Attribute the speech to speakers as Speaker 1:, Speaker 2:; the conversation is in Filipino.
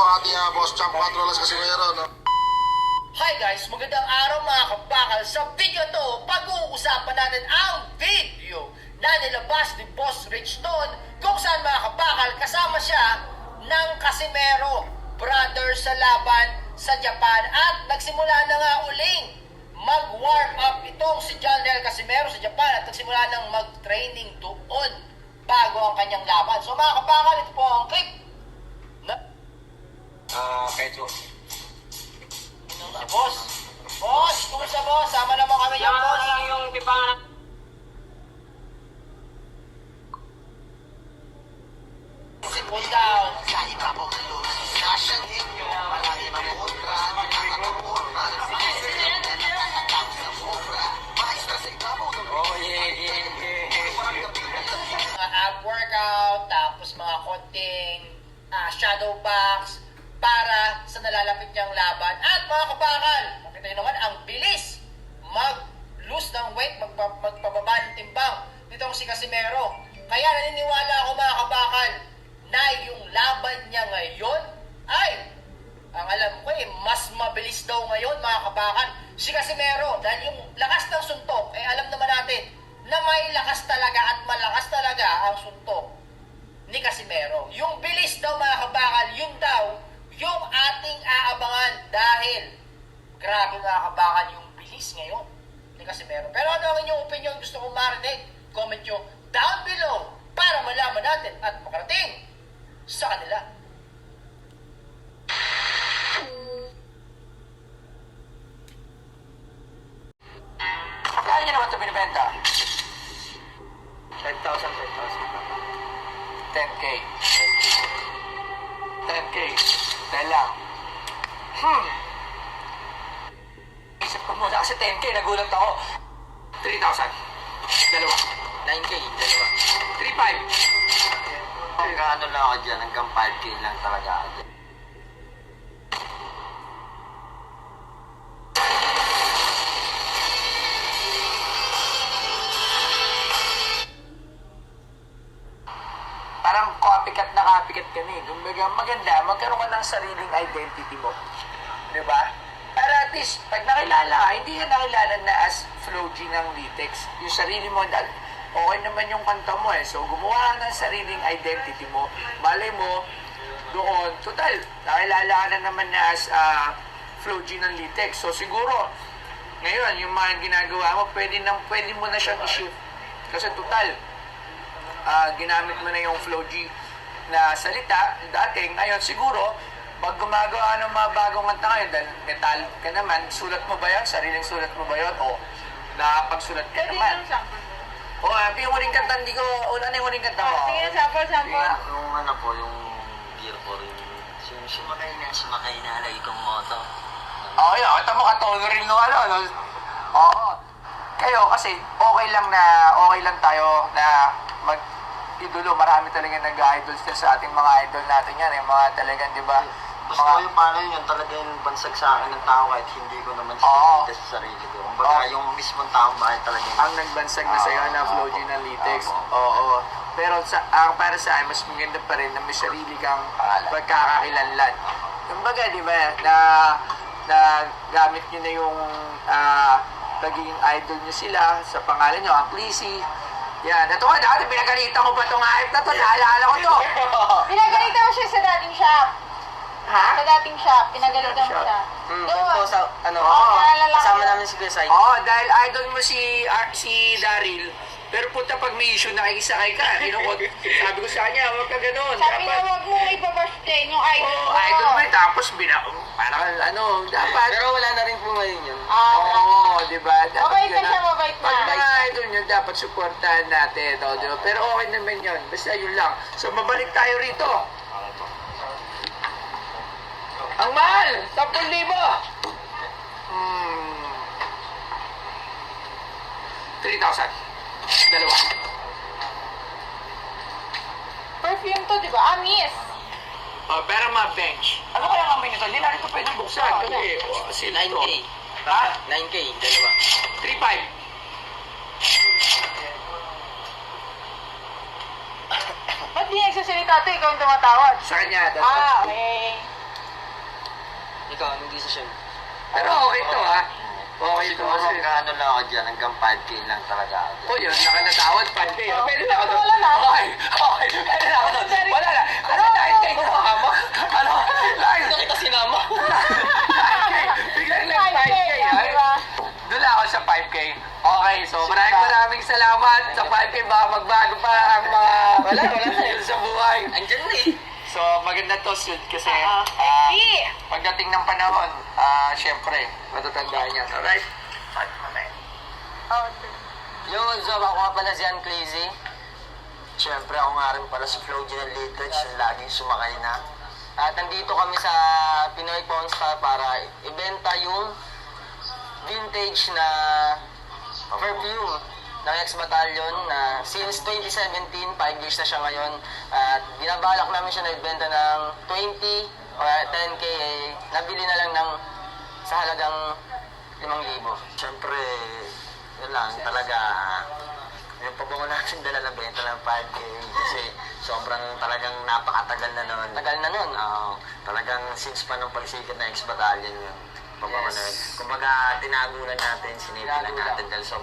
Speaker 1: ating boss champ Patrolas kasi mayroon, no?
Speaker 2: Hi guys, magandang araw mga kabakal. Sa video to, pag-uusapan natin ang video na nilabas ni Boss Rich noon kung saan mga kabakal kasama siya ng Casimero brother sa laban sa Japan at nagsimula na nga uling mag-warm up itong si John Nel Casimero sa Japan at nagsimula ng mag-training doon bago ang kanyang laban. So mga kabakal, ito po ang clip na
Speaker 3: Pedro.
Speaker 2: si Boss. Boss, kumusta boss? Sama naman kami yung
Speaker 3: Sama
Speaker 2: boss.
Speaker 3: na lang yung tipangan.
Speaker 2: Cool down.
Speaker 3: Oh,
Speaker 2: Mga ab workout, tapos mga konting shadow box para sa nalalapit niyang laban. At mga kabakal, makita niyo naman ang bilis mag-lose ng weight, magpababa ng timbang nitong si Casimero. Kaya naniniwala ako mga kabakal na yung laban niya ngayon ay, ang alam ko mas mabilis daw ngayon mga kabakal si Casimero dahil yung lakas ng suntok, alam naman natin na may lakas talaga at malakas talaga ang suntok ni Casimero. Yung bilis daw mga kabakal, yun daw yung ating aabangan dahil grabe mga kabakal yung bilis ngayon ni Casimero. Pero ano ang inyong opinion? Gusto kong marinig? Comment nyo down below para malaman natin at makarating sa kanila.
Speaker 3: Kaya niya naman ito binibenta? 10,000. 10K. 10K. Dahil lang. Isip ko muna kasi 10K, nagulat ako. 3,000. Dalawa.
Speaker 4: 9K, dalawa.
Speaker 3: 3,500.
Speaker 4: Hanggang ano lang ako dyan, hanggang 5K lang talaga ako dyan.
Speaker 3: Parang copycat na copycat ka na eh. Kumbaga, maganda, magkaroon ka ng sariling identity mo. Di ba? Para at least, pag nakilala ka, hindi ka nakilala na as Flo G ng Litex. Yung sarili mo, okay naman yung kanta mo eh. So, gumawa ka ng sariling identity mo. Malay mo, doon, total, nakilala ka na naman na as Flo G ng Litex. So, siguro, ngayon, yung mga ginagawa mo, pwede mo na siyang i-shift. Kasi total, ginamit mo na yung Flo G na salita dati. Ngayon siguro pag gumagawa ng mga bagong kanta ngayon dahil metal ka naman, sulat mo ba yan? Sariling sulat mo ba yun? O nakapagsulat ka naman? O yung huling kanta, hindi ko una na yung huling kanta mo.
Speaker 5: Sige, sample.
Speaker 4: Yung ano po, yung gear po rin. Yung sumakay na lagi kong moto.
Speaker 3: Oo, yun. Ito mo katono rin nung ano. Oo. Kayo kasi okay lang tayo na mag-idolo. Marami talaga nag-idol sa ating mga idol natin yan. Yung mga talagang, di ba?
Speaker 4: Gusto ko yung paano yun talaga yung bansag sa akin ng tao kahit hindi ko naman
Speaker 3: Oo.
Speaker 4: siya sa sarili ko. Kumbaga yung mismong taong bahay talaga yung
Speaker 3: Ang nagbansag na sa'yo na Flo G ng Litex. Oo. Pero para sa akin, mas maganda pa rin na may sarili kang pagkakakilanlan. Kumbaga, di ba, na gamit nyo na yung pagiging idol nyo sila sa pangalan nyo, ang Clissy. Yan, ito nga dati, pinagalitan ko pa itong hype na to, naalala ko to.
Speaker 5: Pinagalitan mo siya sa dating shop.
Speaker 3: Ha?
Speaker 5: Sa dating shop, pinagalitan mo siya.
Speaker 4: Doon po sa, ano,
Speaker 5: naalala ko.
Speaker 4: kasama namin si Kuya Sai.
Speaker 3: Oo, dahil idol mo si Daryl, pero puta pag may issue nakikisakay ka, sabi ko sa kanya, huwag ka ganun.
Speaker 5: Sabi na huwag mo ipabaste yung idol mo.
Speaker 3: Idol mo, tapos parang dapat.
Speaker 4: Pero wala na rin po ngayon yun.
Speaker 3: Oo, di ba? Dapat
Speaker 5: Mabait na
Speaker 3: yun
Speaker 5: siya, mabait na.
Speaker 3: Pag mga idol nyo, dapat supportahan natin. O, di ba? Pero okay naman yun. Basta yun lang. So, mabalik tayo rito. Ang mahal! 10,000! 3,000. Dalawa.
Speaker 5: Perfume to, di ba? Amis.
Speaker 3: Pero ma-bench. Ano kaya kami nito? Hindi natin ito pwedeng buksan. Kasi,
Speaker 4: 9K.
Speaker 3: Ha?
Speaker 4: 9K, dalawa.
Speaker 3: 3,500.
Speaker 5: Ba't di nagsasalita ito? Ikaw ang tumatawad.
Speaker 3: Sa kanya.
Speaker 5: Okay.
Speaker 4: Ikaw, hindi sa siya.
Speaker 3: Pero okay to ha. Okay to
Speaker 4: Siguro
Speaker 3: kasi.
Speaker 4: ano lang ako dyan, hanggang 5K lang talaga ako.
Speaker 3: O yun, nakanatawad, 5K. Pwede na ako doon.
Speaker 5: Wala na.
Speaker 3: Okay, okay. Pwede na ako doon. Wala na. Ano, 9K kasama? Ano?
Speaker 4: Hindi kita sinama.
Speaker 3: 9K. Biglang lang 5K. Ay.
Speaker 5: Diba?
Speaker 3: Doon ako sa 5K. Okay, so maraming salamat sa 5K. Baka magbago pa ang mga wala na sa buhay.
Speaker 4: Andyan na eh.
Speaker 3: So maganda to suit kasi
Speaker 5: Sexy.
Speaker 3: pagdating ng panahon, syempre, matatandaan yan. Alright?
Speaker 5: Oh,
Speaker 4: Yo, what's up? Ako nga pala si Ann Clazy. Siyempre, ako nga rin pala si Flo G ng Litage, yung laging sumakay na. At nandito kami sa Pinoy Pawn Star para ibenta yung vintage na perfume ng ex-battalion na since 2017, 5 years na siya ngayon. At binabalak namin siya na ibenta ng 20 o 10K. Nabili na lang ng sa halagang 5,000. Siyempre, yun lang talaga. Yung pabango natin dala na benta ng 5K kasi sobrang talagang napakatagal na nun. Tagal na nun? Oo. Talagang since pa nung pagsikat na ex-battalion yun. Pabango na yun. Kumbaga, tinago lang natin, sinipin lang natin dahil sobrang